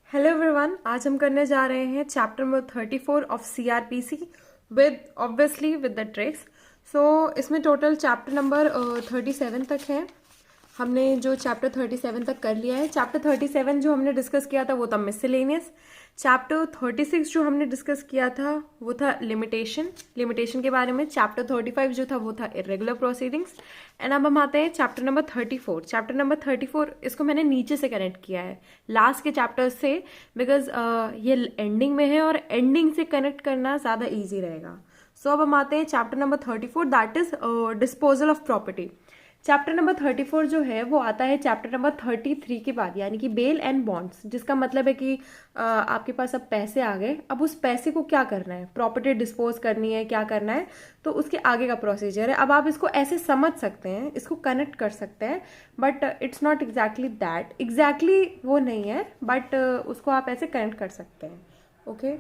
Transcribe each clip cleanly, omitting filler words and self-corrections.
Hello everyone, आज हम करने जा रहे हैं chapter number 34 of CrPC with obviously with the tricks. So इसमें टोटल चैप्टर नंबर 37 तक है। हमने जो चैप्टर 37 तक कर लिया है। चैप्टर 37 जो हमने डिस्कस किया था वो था मिसलेनियस। चैप्टर 36 जो हमने डिस्कस किया था वो था लिमिटेशन के बारे में। चैप्टर 35 जो था वो था इरेगुलर प्रोसीडिंग्स। एंड अब हम आते हैं चैप्टर नंबर 34। चैप्टर नंबर 34 इसको मैंने नीचे से कनेक्ट किया है लास्ट के चैप्टर से, बिकॉज ये एंडिंग में है और एंडिंग से कनेक्ट करना ज़्यादा ईजी रहेगा। सो अब हम आते हैं chapter number 34, that is disposal of property. Chapter number 34 जो है वो आता है चैप्टर नंबर 33 के बाद, यानी कि बेल एंड बॉन्ड्स, जिसका मतलब है कि आपके पास अब पैसे आ गए। अब उस पैसे को क्या करना है, प्रॉपर्टी डिस्पोज करनी है, क्या करना है, तो उसके आगे का प्रोसीजर है। अब आप इसको ऐसे समझ सकते हैं, इसको कनेक्ट कर सकते हैं, but it's not exactly that, exactly वो नहीं है, बट उसको आप ऐसे कनेक्ट कर सकते हैं। ओके,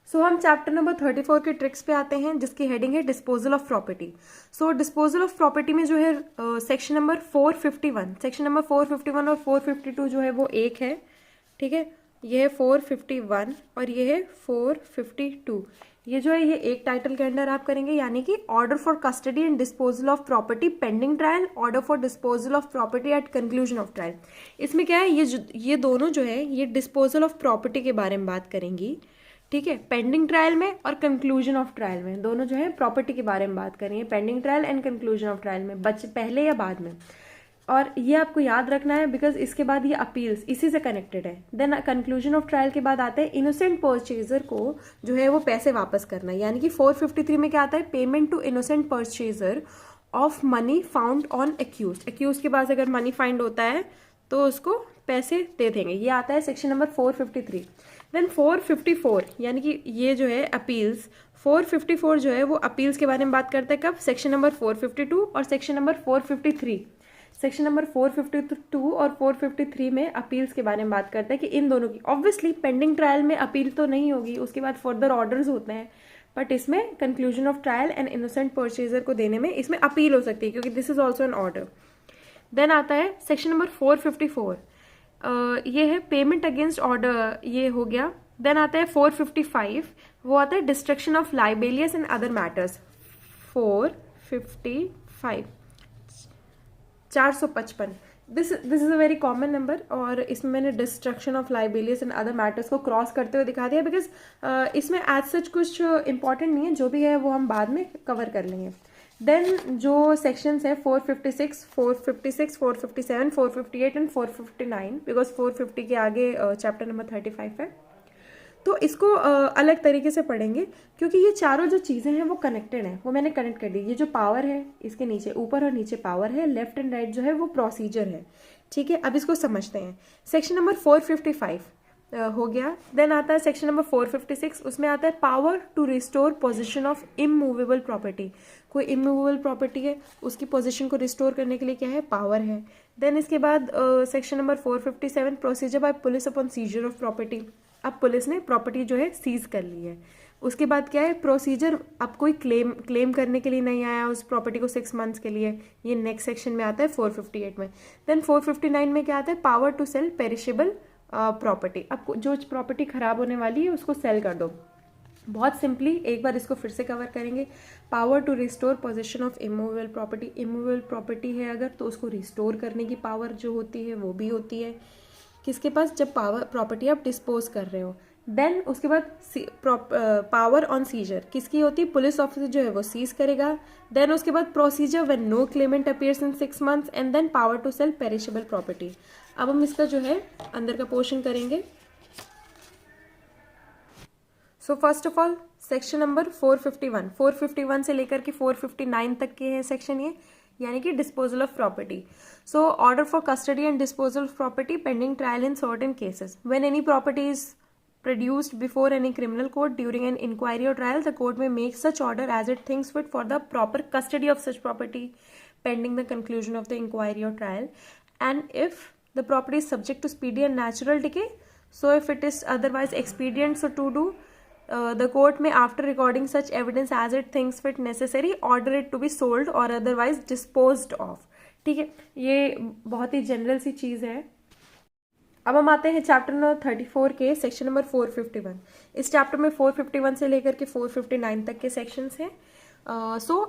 सो हम चैप्टर नंबर 34 के ट्रिक्स पे आते हैं, जिसकी हेडिंग है disposal of property. So disposal of property में जो है सेक्शन नंबर 451, सेक्शन नंबर 451 और 452 जो है वो एक है, ठीक है। ये है 451 और ये है 452। ये जो है ये एक टाइटल के अंडर आप करेंगे, यानी कि order for custody and disposal of property pending trial, order for disposal of property at conclusion of trial. इसमें क्या है, ये दोनों जो है ये डिस्पोजल ऑफ प्रॉपर्टी के बारे में बात करेंगी, ठीक है। पेंडिंग ट्रायल में और कंक्लूजन ऑफ ट्रायल में दोनों जो है प्रॉपर्टी के बारे में बात करेंगे, pending trial and conclusion of trial में, पहले या बाद में। और ये आपको याद रखना है, बिकॉज इसके बाद ये अपील्स इसी से कनेक्टेड है। देन कंक्लूजन ऑफ ट्रायल के बाद आता है इनोसेंट परचेजर को जो है वो पैसे वापस करना, यानी कि 453 में क्या आता है, payment to innocent purchaser of money found on accuse. Accuse के पास अगर मनी फाइंड होता है तो उसको पैसे दे देंगे, ये आता है सेक्शन नंबर 453। देन 454 यानी कि ये जो है अपील्स, 454 जो है वो अपील्स के बारे में बात करता है। कब, सेक्शन नंबर 452 और सेक्शन नंबर 453। सेक्शन नंबर 452 और 453 में अपील्स के बारे में बात करता है कि इन दोनों की, ऑब्वियसली पेंडिंग ट्रायल में अपील तो नहीं होगी, उसके बाद फर्दर ऑर्डर्स होते हैं, बट इसमें conclusion of trial and innocent purchaser को देने में इसमें अपील हो सकती है, क्योंकि this is also an order. Then आता है सेक्शन नंबर 454, ये है पेमेंट अगेंस्ट ऑर्डर, ये हो गया। देन आता है 455, वो आता है destruction of libellous and other matters. 455, 455, this is a very common number, और इसमें मैंने destruction of libellous and other matters को क्रॉस करते हुए दिखा दिया, बिकॉज इसमें एज सच कुछ इंपॉर्टेंट नहीं है, जो भी है वो हम बाद में कवर कर लेंगे। देन जो सेक्शंस है 456, 456, 457, 458 एंड 459, बिकॉज 450 के आगे चैप्टर नंबर 35 है, तो इसको अलग तरीके से पढ़ेंगे, क्योंकि ये चारों जो चीज़ें हैं वो कनेक्टेड हैं, वो मैंने कनेक्ट कर दी। ये जो पावर है, इसके नीचे ऊपर और नीचे पावर है, लेफ्ट एंड राइट जो है वो प्रोसीजर है, ठीक है। अब इसको समझते हैं। सेक्शन नंबर 455 हो गया। देन आता है सेक्शन नंबर 456, उसमें आता है power to restore position of immovable property. कोई इमूवेबल प्रॉपर्टी है, उसकी पोजीशन को रिस्टोर करने के लिए क्या है, पावर है। देन इसके बाद section number 457, procedure bye police upon scissor of property. अब पुलिस ने प्रॉपर्टी जो है सीज कर ली है, उसके बाद क्या है, प्रोसीजर, अब कोई क्लेम करने के लिए नहीं आया उस प्रॉपर्टी को 6 मंथ्स के लिए, ये नेक्स्ट सेक्शन में आता है 458 में। देन 459 में क्या आता है, power to sell perishable property. अब जो प्रॉपर्टी खराब होने वाली है उसको सेल कर दो। बहुत सिंपली एक बार इसको फिर से कवर करेंगे। Power to restore position of immovable property, immovable property है अगर तो उसको रिस्टोर करने की पावर जो होती है वो भी होती है किसके पास, जब प्रॉपर्टी आप डिस्पोज कर रहे हो। देन उसके बाद पावर ऑन सीजर किसकी होती है, पुलिस ऑफिसर जो है वो सीज करेगा। देन उसके बाद procedure when no claimant appears in 6 months, and then power to sell perishable property. अब हम इसका जो है अंदर का पोर्शन करेंगे। So first of all section number 451, 451 से लेकर के 459 तक के हैं सेक्शन ये, यानी कि disposal of property. So order for custody and disposal of property pending trial in certain cases, when any property is produced before any criminal court during an inquiry or trial, the court may make such order as it thinks fit for the proper custody of such property pending the conclusion of the inquiry or trial, and if the property is subject to speedy and natural decay, so if it is otherwise expedient so to do, the court may, after recording such evidence as it thinks fit necessary, order it to be sold or otherwise disposed of। ठीक है, ये बहुत ही general सी चीज़ है। अब हम आते हैं chapter number 34 के सेक्शन नंबर 451। इस चैप्टर में 451 से लेकर के 459 तक के सेक्शंस हैं।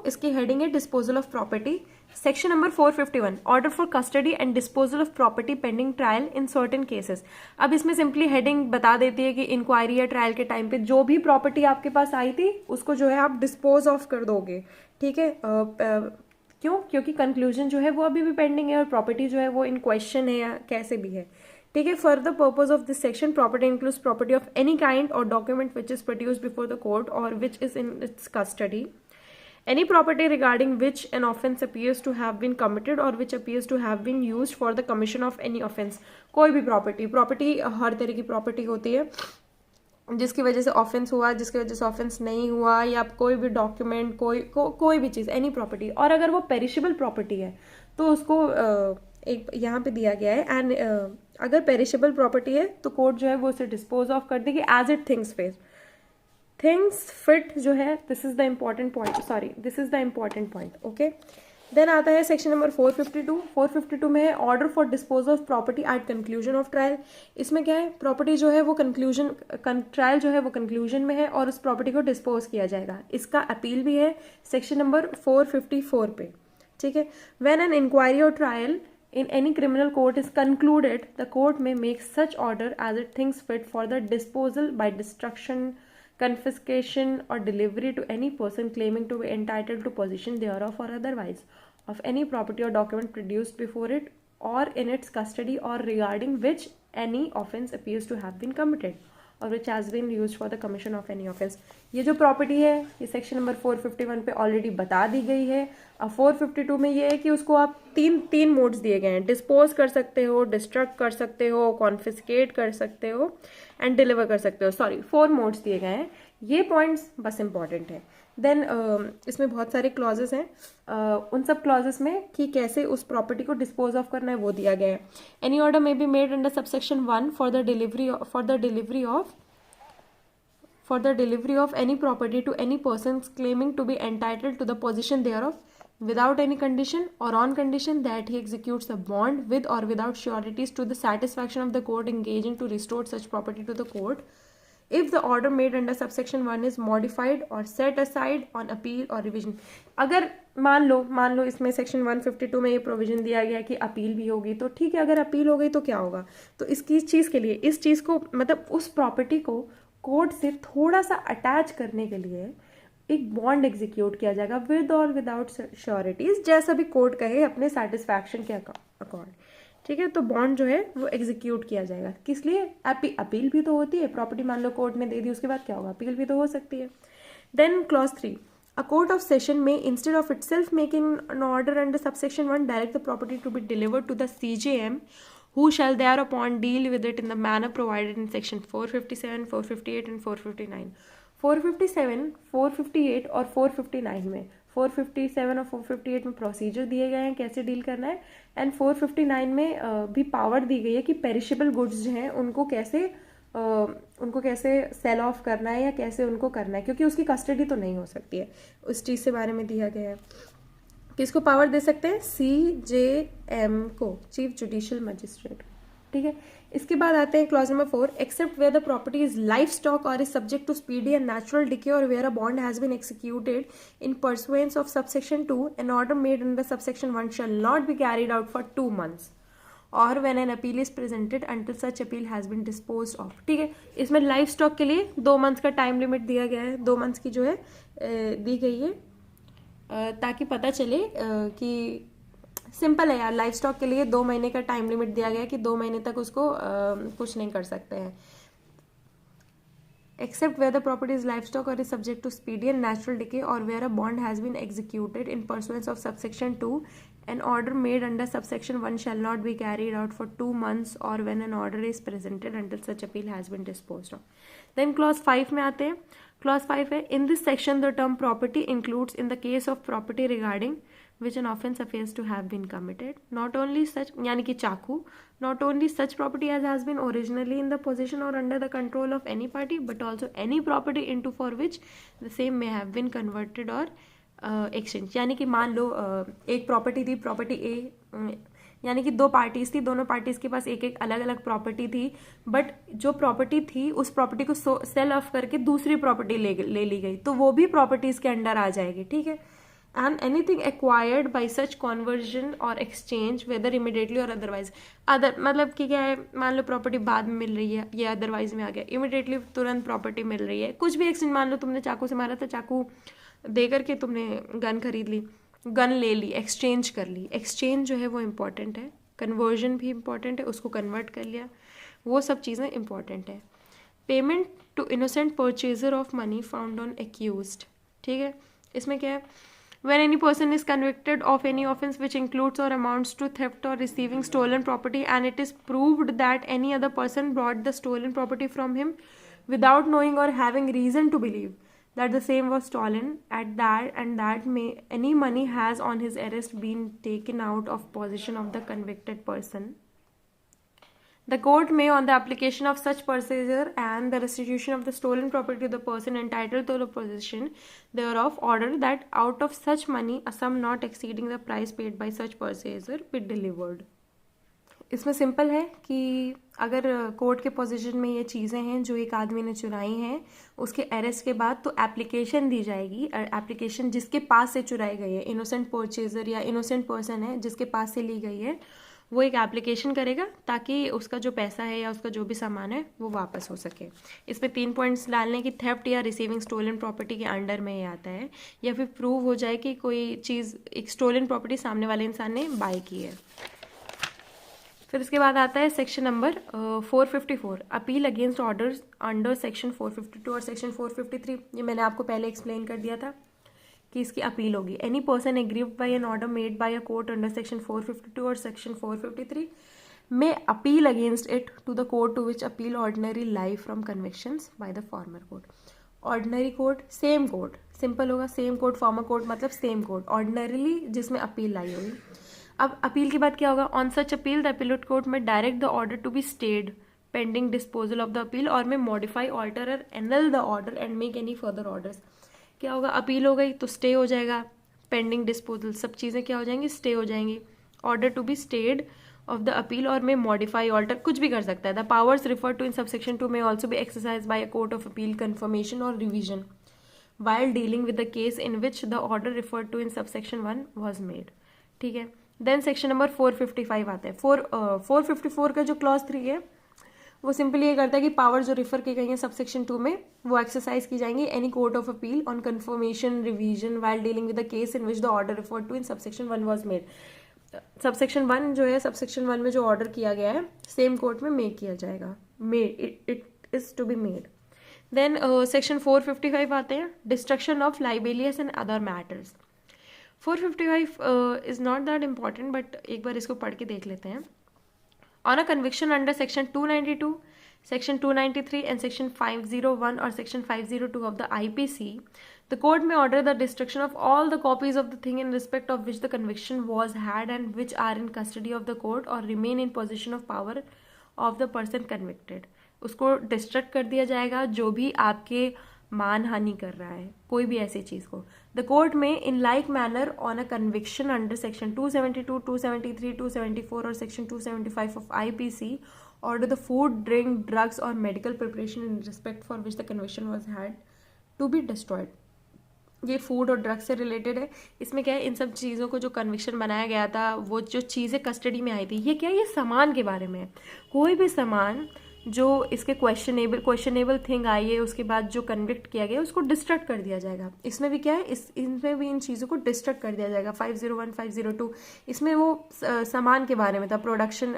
इसकी हेडिंग है disposal of property. Section number 451, order for custody and disposal of property pending trial in certain cases. अब इसमें सिंपली हेडिंग बता देती है कि इंक्वायरी या ट्रायल के टाइम पे जो भी प्रॉपर्टी आपके पास आई थी उसको जो है आप डिस्पोज ऑफ कर दोगे। ठीक है, क्यों? क्योंकि कंक्लूजन जो है वो अभी भी पेंडिंग है और प्रॉपर्टी जो है वो इन क्वेश्चन है या कैसे भी है। ठीक है, for the purpose of this section property includes property of any kind or document which is produced before the court or which is in its custody, any property regarding which an offence appears to have been committed or which appears to have been used for the commission of any offence। कोई भी property हर तरह की property होती है जिसकी वजह से offence हुआ, जिसकी वजह से ऑफेंस नहीं हुआ, या कोई भी डॉक्यूमेंट, कोई भी चीज़, एनी प्रॉपर्टी। और अगर वो पेरिशेबल प्रॉपर्टी है तो उसको एक यहाँ पे दिया गया है एंड अगर पेरिशेबल प्रॉपर्टी है तो कोर्ट जो है वो उसे डिस्पोज ऑफ कर देगी एज इट थिंग्स फिट जो है। This is the important point. Okay, then आता है सेक्शन नंबर 452। 452 में है order for dispose of property at conclusion of trial. इसमें क्या है, प्रॉपर्टी जो है वो ट्रायल जो है वो कंक्लूजन में है और उस प्रॉपर्टी को डिस्पोज किया जाएगा। इसका अपील भी है सेक्शन नंबर 454 पे। ठीक है, व्हेन एन इंक्वायरी और trial in any criminal court is concluded, the court may make such order as it thinks fit for the disposal by destruction, confiscation or delivery to any person claiming to be entitled to possession thereof or otherwise of any property or document produced before it or in its custody or regarding which any offence appears to have been committed or which has been used for the commission of any offence। ये जो property है ये section number 451 पे already बता दी गई है। अब 452 में ये है कि उसको आप तीन मोड्स दिए गए हैं, डिस्पोज कर सकते हो, डिस्ट्रक्ट कर सकते हो, कॉन्फिस्केट कर सकते हो एंड डिलीवर कर सकते हो। 4 मोड्स दिए गए हैं। ये पॉइंट्स बस इंपॉर्टेंट है। देन इसमें बहुत सारे क्लॉजेस हैं, उन सब क्लॉजेस में कि कैसे उस प्रॉपर्टी को डिस्पोज ऑफ करना है वो दिया गया है। Any order may be made under subsection 1 for the delivery of any property to any persons claiming to be entitled to the possession thereof without any condition or on condition that he executes a bond with or without sureties to the satisfaction of the court engaging to restore such property to the court if the order made under subsection 1 is modified or set aside on appeal or revision। अगर मान लो इसमें section 152 में ये provision दिया गया कि appeal भी होगी तो ठीक है, अगर अपील हो गई तो क्या होगा, तो इसकी चीज़ के लिए इस चीज़ को मतलब उस प्रॉपर्टी को कोर्ट से थोड़ा सा अटैच करने के लिए एक बॉन्ड एग्जीक्यूट किया जाएगा विद और विदाउट श्योरिटीज, जैसा भी कोर्ट कहे अपने सेटिस्फैक्शन के अकॉर्डिंग। ठीक है, तो बॉन्ड जो है वो एग्जीक्यूट किया जाएगा। किस लिए? अपील भी तो होती है, प्रॉपर्टी मान लो कोर्ट में दे दी, उसके बाद क्या होगा, अपील भी तो हो सकती है। Then clause 3, a court of session may instead of itself making an order under subsection 1 direct the property to be delivered to the CJM who shall thereupon deal with it in the manner provided in section 457, 458 and 459। 457, 458 और 459 में 457 और 458 में procedure दिए गए हैं कैसे deal करना है, एंड 459 में भी पावर दी गई है कि पेरिशेबल गुड्स जो हैं उनको कैसे सेल ऑफ करना है या कैसे उनको करना है, क्योंकि उसकी कस्टडी तो नहीं हो सकती है। उस चीज़ के बारे में दिया गया है। किसको पावर दे सकते हैं? CJM को, चीफ जुडिशियल मजिस्ट्रेट। ठीक है, इसके बाद आते हैं clause number 4, except where the property is livestock or is subject to speedy and natural decay or where a bond has been executed in pursuance of subsection 2 an order made under subsection 1 shall not be carried out for 2 months और when an appeal is presented until such appeal has been disposed of। ठीक है, इसमें life stock के लिए 2 months का time limit दिया गया है, 2 months की जो है दी गई है, ताकि पता चले कि सिंपल है यार, लाइफ स्टॉक के लिए 2 महीने का टाइम लिमिट दिया गया है कि 2 महीने तक उसको कुछ नहीं कर सकते हैं। except where the property is livestock or is subject to speedy and natural decay or where a bond has been executed in pursuance of subsection 2, an order made under subsection 1 shall not be carried out for 2 months or when an order is presented until such appeal has been disposed of। Then clause 5 में आते हैं। clause 5 है, in this section the term property includes in the case of property regarding which an offence appears to have been committed not only such, यानी कि चाकू, not only such property as has been originally in the possession or under the control of any party but also any property into for which the same may have been converted or exchange. यानी कि मान लो एक property थी, property ए, यानी कि दो parties थी, दोनों पार्टीज के पास एक एक अलग अलग प्रॉपर्टी थी, बट जो प्रॉपर्टी थी उस प्रॉपर्टी को सेल ऑफ करके दूसरी प्रॉपर्टी ले ली गई, तो वो भी प्रॉपर्टीज के अंडर आ जाएगी, ठीक है। And anything acquired by such conversion or exchange whether immediately or otherwise, other मतलब कि क्या है, मान लो प्रॉपर्टी बाद में मिल रही है, ये अदरवाइज में आ गया, इमिडिएटली तुरंत प्रॉपर्टी मिल रही है, कुछ भी एक्सचेंज, मान लो तुमने चाकू से मारा था, चाकू दे करके तुमने गन खरीद ली, गन ले ली, एक्सचेंज कर ली, एक्सचेंज जो है वो इम्पॉर्टेंट है, कन्वर्जन भी इम्पॉर्टेंट है, उसको कन्वर्ट कर लिया, वो सब चीज़ें इम्पॉर्टेंट है। Payment to innocent purchaser of money found on accused, ठीक है। इसमें क्या है, when any person is convicted of any offense which includes or amounts to theft or receiving stolen property and it is proved that any other person brought the stolen property from him without knowing or having reason to believe that the same was stolen at that and that may any money has on his arrest been taken out of possession of the convicted person, the court may, on the application of such procedure and the restitution of the stolen property to the person entitled to the possession thereof, order that out of such money a sum not exceeding the price paid by such purchaser be delivered. इसमें simple है कि अगर court के position में ये चीज़ें हैं जो एक आदमी ने चुराई हैं, उसके अरेस्ट के बाद तो एप्लीकेशन दी जाएगी, एप्लीकेशन जिसके पास से चुराई गई है, इनोसेंट परचेजर या इनोसेंट पर्सन है जिसके पास से ली गई है, वो एक एप्लीकेशन करेगा ताकि उसका जो पैसा है या उसका जो भी सामान है वो वापस हो सके। इसमें 3 पॉइंट्स डालने की थेफ्ट या रिसीविंग स्टोलन प्रॉपर्टी के अंडर में ये आता है, या फिर प्रूव हो जाए कि कोई चीज़, एक स्टोलन प्रॉपर्टी सामने वाले इंसान ने बाय की है। फिर इसके बाद आता है section number 454, appeal against orders under section 452 और सेक्शन 453। ये मैंने आपको पहले एक्सप्लेन कर दिया था कि इसकी अपील होगी। Any person aggrieved by an order made by a court under section 452 और सेक्शन 453 में appeal against it to the court to which appeal ordinary lie from convictions by the former court. Ordinary court, same court, simple होगा, same court, former court मतलब same court, ordinarily जिसमें appeal lie होगी। अब appeal के बाद क्या होगा, on such appeal the appellate court में direct the order to be stayed pending disposal of the appeal और में modify, alter or annul the order and make any further orders. क्या होगा, अपील हो गई तो स्टे हो जाएगा, पेंडिंग डिस्पोजल सब चीज़ें क्या हो जाएंगी, स्टे हो जाएंगी। Order to be stayed of the appeal और में मॉडिफाई, ऑल्टर कुछ भी कर सकता है। The powers refer to in subsection 2 may also be exercise by a court of appeal confirmation और revision while dealing with the case in which the order referred to in subsection 1 was made, ठीक है। Then section number 455 आता है। 454 का जो clause 3 है वो simply ये करता है कि पावर जो रिफर की गई है सबसेक्शन 2 में वो एक्सरसाइज की जाएंगी any court of appeal on confirmation revision while dealing with the case in which the order refer to in subsection 1 was made. Subsection 1 जो है, सबसेक्शन 1 में जो ऑर्डर किया गया है सेम कोर्ट में मेक किया जाएगा, made, it is to be made. Then section 455 आते हैं, destruction of libellous and other matters. 455 is not that important but एक बार इसको पढ़ के देख लेते हैं। On a conviction under section 292, section 293 and section 501 or section 502 of the IPC, the court may order the destruction of all the copies of the thing in respect of which the conviction was had and which are in custody of the court or remain in possession of power of the person convicted। उसको destruct कर दिया जाएगा जो भी आपके मान हानि कर रहा है, कोई भी ऐसी चीज़ को। The court may in like manner on a conviction under section 272, 273, 274 or section 275 of IPC order the food, drink, drugs or medical preparation in respect for which the conviction was had to be destroyed. ये food और drugs से related है। इसमें क्या है, इन सब चीज़ों को जो कन्विक्शन बनाया गया था, वो जो चीज़ें कस्टडी में आई थी, ये क्या है, ये सामान के बारे में है। कोई भी सामान जो इसके क्वेश्चनेबल थिंग आई है उसके बाद जो कन्विक्ट किया गया उसको डिस्ट्रक्ट कर दिया जाएगा। इसमें भी क्या है, इसमें भी इन चीज़ों को डिस्ट्रक्ट कर दिया जाएगा। 501, 502 इसमें वो सामान के बारे में था, प्रोडक्शन,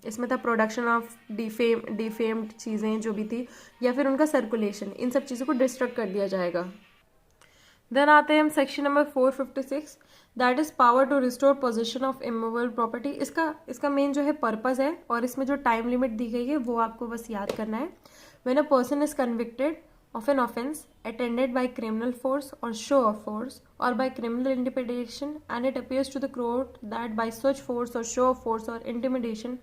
इसमें था प्रोडक्शन ऑफ डिफेम्ड चीज़ें जो भी थी या फिर उनका सर्कुलेशन, इन सब चीज़ों को डिस्ट्रक्ट कर दिया जाएगा। देन आते हैं हम section number 456, that is power to restore position of immovable property. इसका मेन जो है पर्पस है और इसमें जो टाइम लिमिट दी गई है वो आपको बस याद करना है। When a person is convicted of an offense attended by criminal force or show of force or by criminal intimidation and it appears to the court that by such force or show of force or intimidation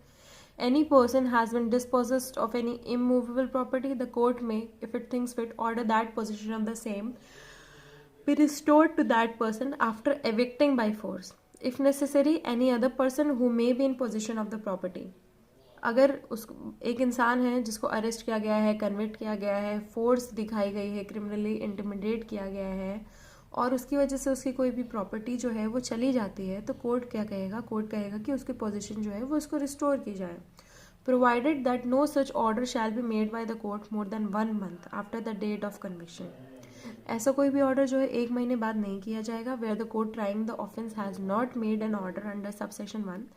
any person has been dispossessed of any immovable property, the court may, if it thinks fit, order that possession of the same be restored to that person after evicting by force if necessary any other person who may be in position of the property. अगर उस एक इंसान है जिसको arrest किया गया है, convict किया गया है, फोर्स दिखाई गई है, क्रिमिनली इंटिमिडेट किया गया है और उसकी वजह से उसकी कोई भी प्रॉपर्टी जो है वो चली जाती है, तो कोर्ट क्या कहेगा? कोर्ट कहेगा कि उसकी पोजीशन जो है वो उसको रिस्टोर की जाए, provided that no such order shall be made by the court more than 1 month after the date of conviction. ऐसा कोई भी ऑर्डर जो है 1 महीने बाद नहीं किया जाएगा। Where the court trying the offence has not made an order under subsection 1,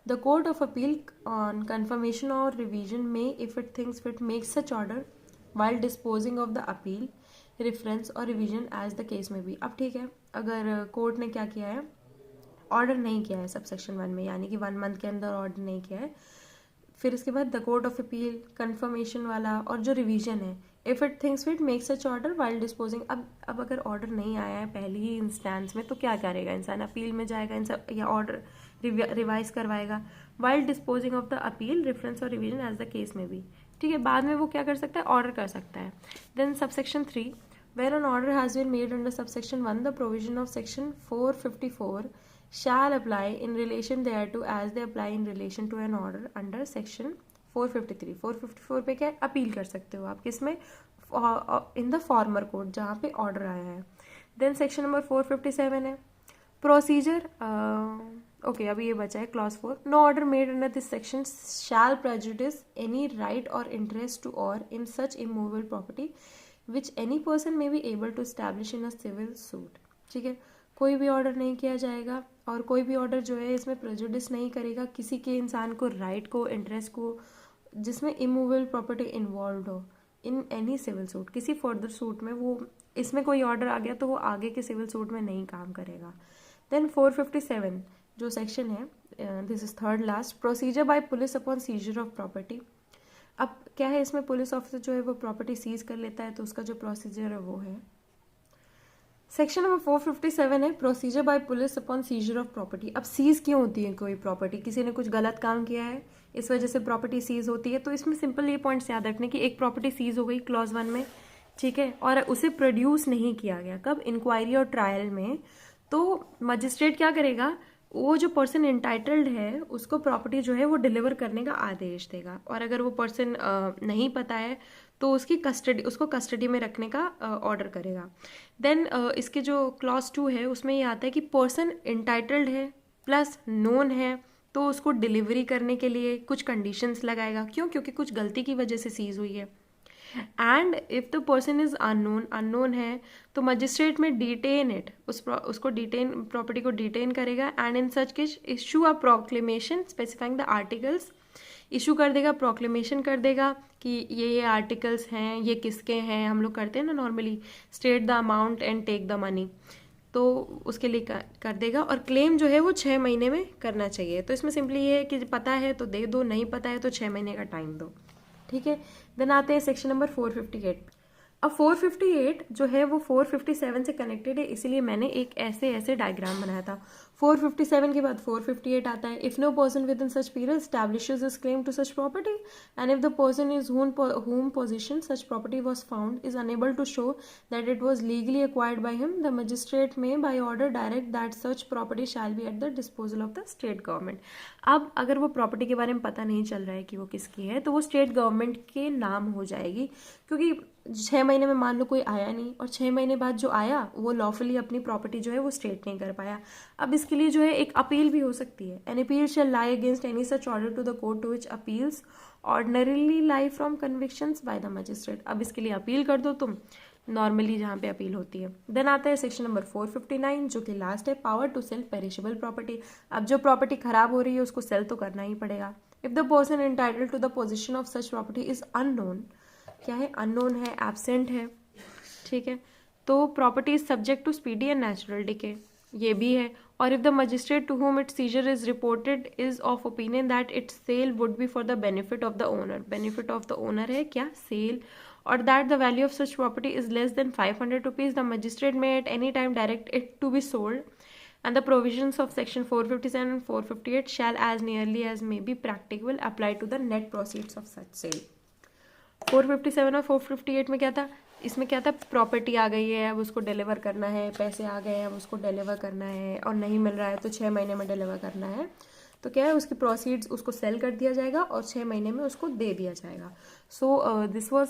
the Court of Appeal on confirmation or revision may, if it thinks fit, make such order while disposing of the appeal, reference or revision as the case may be। अब ठीक है, अगर court ने क्या किया है, order नहीं किया है सबसेक्शन 1 में, यानी कि 1 month के अंदर ऑर्डर नहीं किया है, फिर इसके बाद the court of appeal, confirmation वाला और जो रिवीजन है, if it thinks fit make such order while disposing. अब अगर ऑर्डर नहीं आया है पहली ही इंस्टेंस में, तो क्या करेगा इंसान? अपील में जाएगा इंसान या ऑर्डर रिवाइज करवाएगा। While disposing of the appeal, reference और रिवीजन एज द केस में भी, ठीक है, बाद में वो क्या कर सकता है? ऑर्डर कर सकता है। Then subsection 3, where an order has been made under subsection 1, the provision of section 454 shall apply in relation thereto as they apply in relation to an order under section 453। 454 पे क्या अपील कर सकते हो आप? किसमें? इन द फॉर्मर कोर्ट जहाँ पे order आया है। देन सेक्शन नंबर 457 है प्रोसीजर। ओके, अभी ये बचा है clause 4, no order made under this section shall prejudice any right or interest to or in such immovable property which any person may be able to establish in a civil suit. ठीक है, कोई भी order नहीं किया जाएगा और कोई भी ऑर्डर जो है इसमें प्रेजुडिस नहीं करेगा किसी के इंसान को, राइट को, इंटरेस्ट को, जिसमें इमूवेबल प्रॉपर्टी इन्वॉल्व हो इन एनी सिविल सूट। किसी फर्दर सूट में वो, इसमें कोई ऑर्डर आ गया तो वो आगे के सिविल सूट में नहीं काम करेगा। देन 457 जो सेक्शन है, this is third last, procedure bye police upon scissor of property. अब क्या है इसमें? पुलिस ऑफिसर जो है वो प्रॉपर्टी सीज कर लेता है, तो उसका जो प्रोसीजर है वो है। सेक्शन नंबर 457 है procedure bye police upon scissor of property. अब सीज क्यों होती है कोई प्रॉपर्टी? किसी ने कुछ गलत काम किया है, इस वजह से प्रॉपर्टी सीज होती है। तो इसमें सिंपल ये पॉइंट्स याद रखने की, एक प्रॉपर्टी सीज हो गई क्लॉज 1 में, ठीक है, और उसे प्रोड्यूस नहीं किया गया, कब? इंक्वायरी और ट्रायल में। तो मजिस्ट्रेट क्या करेगा? वो जो पर्सन इंटाइटल्ड है उसको प्रॉपर्टी जो है वो डिलीवर करने का आदेश देगा, और अगर वो पर्सन नहीं पता है तो उसको कस्टडी में रखने का ऑर्डर करेगा। देन इसके जो क्लॉज 2 है उसमें ये आता है कि पर्सन इंटाइटल्ड है प्लस नोन है, तो उसको डिलीवरी करने के लिए कुछ कंडीशंस लगाएगा। क्यों? क्योंकि कुछ गलती की वजह से सीज हुई है। And if the person is unknown है तो मजिस्ट्रेट में डिटेन इट, उसको डिटेन, प्रॉपर्टी को डिटेन करेगा। And in such case issue a proclamation specifying the articles, issue कर देगा, प्रोक्लेमेशन कर देगा कि ये आर्टिकल्स हैं, ये किसके हैं। हम लोग करते हैं ना normally, state the amount and take the money, तो उसके लिए कर देगा। और क्लेम जो है वो 6 महीने में करना चाहिए। तो इसमें सिंपली ये है कि पता है तो दे दो, नहीं पता है तो 6 महीने का टाइम दो, ठीक है। देन आते हैं सेक्शन नंबर 458। अब 458 जो है वो 457 से कनेक्टेड है, इसीलिए मैंने एक ऐसे डायग्राम बनाया था। 457 के बाद 458 आता है। If no person within such period establishes his claim to such property and if the person is whom possession such property was found is unable to show that it was legally acquired by him, the magistrate may by order direct that such property shall be at the disposal of the state government। अब अगर वो property के बारे में पता नहीं चल रहा है कि वो किसकी है, तो वो स्टेट गवर्नमेंट के नाम हो जाएगी, क्योंकि 6 महीने में मान लो कोई आया नहीं और 6 महीने बाद जो आया वो लॉफुली अपनी प्रॉपर्टी जो है वो स्टेट नहीं कर पाया। अब इसके लिए जो है एक अपील भी हो सकती है। An appeal shall lie against any such order to the court to which appeals ordinarily lie from convictions by the magistrate. अब इसके लिए अपील कर दो तुम नॉर्मली जहाँ पे अपील होती है। देन आता है सेक्शन नंबर 459 जो कि लास्ट है, power to sell perishable property. अब जो प्रॉपर्टी खराब हो रही है उसको सेल तो करना ही पड़ेगा। If the person entitled to the position of such property is unknown, क्या है? अननोन है, एब्सेंट है, ठीक है, तो property is subject to speedy and natural decay, ये भी है। और if the magistrate to whom its seizure is reported is of opinion that its sale would be for the benefit of the owner, benefit of the owner है क्या? Sale. और that the value of such property is less than 500 rupees, the magistrate may at any time direct it to be sold and the provisions of section 457 and 458 shall as nearly as may be practicable apply to the net proceeds of such sale। 457 और 458 में क्या था? इसमें क्या था, property आ गई है, अब उसको डिलीवर करना है, पैसे आ गए हैं, अब उसको डिलीवर करना है, और नहीं मिल रहा है तो 6 महीने में डिलीवर करना है। तो क्या है, उसकी प्रोसीड्स उसको सेल कर दिया जाएगा और 6 महीने में उसको दे दिया जाएगा। So this was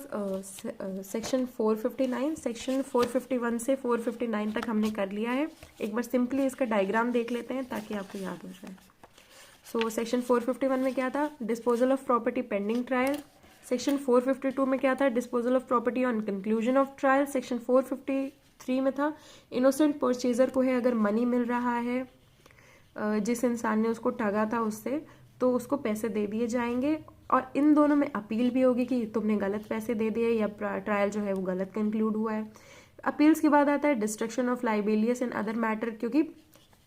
section 459। Section 451 से 459 तक हमने कर लिया है। एक बार सिंपली इसका डायग्राम देख लेते हैं ताकि आपको याद हो जाए। सो सेक्शन 451 में क्या था, disposal of property pending trial. Section 452 में क्या था, disposal of property on conclusion of trial. Section 453 में था, इनोसेंट परचेजर को है अगर मनी मिल रहा है, जिस इंसान ने उसको ठगा था उससे, तो उसको पैसे दे दिए जाएंगे, और इन दोनों में अपील भी होगी कि तुमने गलत पैसे दे दिए या ट्रायल जो है वो गलत कंक्लूड हुआ है। अपील्स के बाद आता है destruction of libellous and other matter, क्योंकि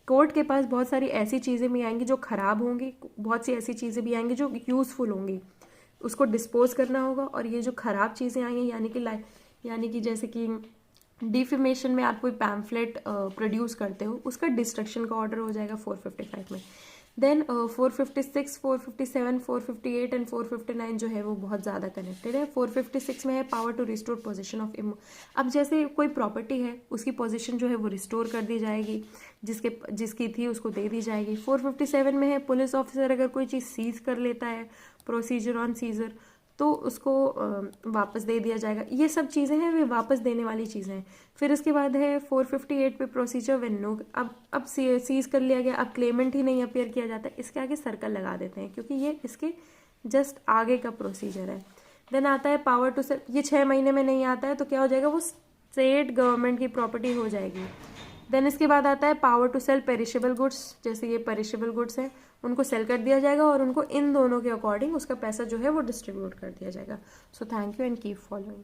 कोर्ट के पास बहुत सारी ऐसी चीज़ें भी आएंगी जो खराब होंगी, बहुत सी ऐसी चीज़ें भी आएंगी जो यूज़फुल होंगी, उसको डिस्पोज करना होगा। और ये जो खराब चीज़ें आई हैं, यानी कि जैसे कि डिफेमेशन में आप कोई पैम्फलेट प्रोड्यूस करते हो, उसका डिस्ट्रक्शन का ऑर्डर हो जाएगा 455 में। देन 456, 457, 458 एंड 459 जो है वो बहुत ज़्यादा कनेक्टेड है। 456 में है power to restore position of अब जैसे कोई प्रॉपर्टी है, उसकी पोजीशन जो है वो रिस्टोर कर दी जाएगी, जिसकी थी उसको दे दी जाएगी। 457 में है पुलिस ऑफिसर अगर कोई चीज़ सीज कर लेता है, प्रोसीजर ऑन सीजर, तो उसको वापस दे दिया जाएगा। ये सब चीज़ें हैं, वे वापस देने वाली चीज़ें हैं। फिर इसके बाद है 458 पे प्रोसीजर व्हेन नो, अब सीज कर लिया गया, अब क्लेमेंट ही नहीं अपीयर किया जाता, इसके आगे सर्कल लगा देते हैं क्योंकि ये इसके जस्ट आगे का प्रोसीजर है। देन आता है पावर टू सेल, ये 6 महीने में नहीं आता है तो क्या हो जाएगा, वो स्टेट गवर्नमेंट की प्रॉपर्टी हो जाएगी। देन इसके बाद आता है power to sell perishable goods, जैसे ये पेरिशेबल गुड्स हैं, उनको सेल कर दिया जाएगा और उनको इन दोनों के अकॉर्डिंग उसका पैसा जो है वो डिस्ट्रीब्यूट कर दिया जाएगा। So thank you and keep following.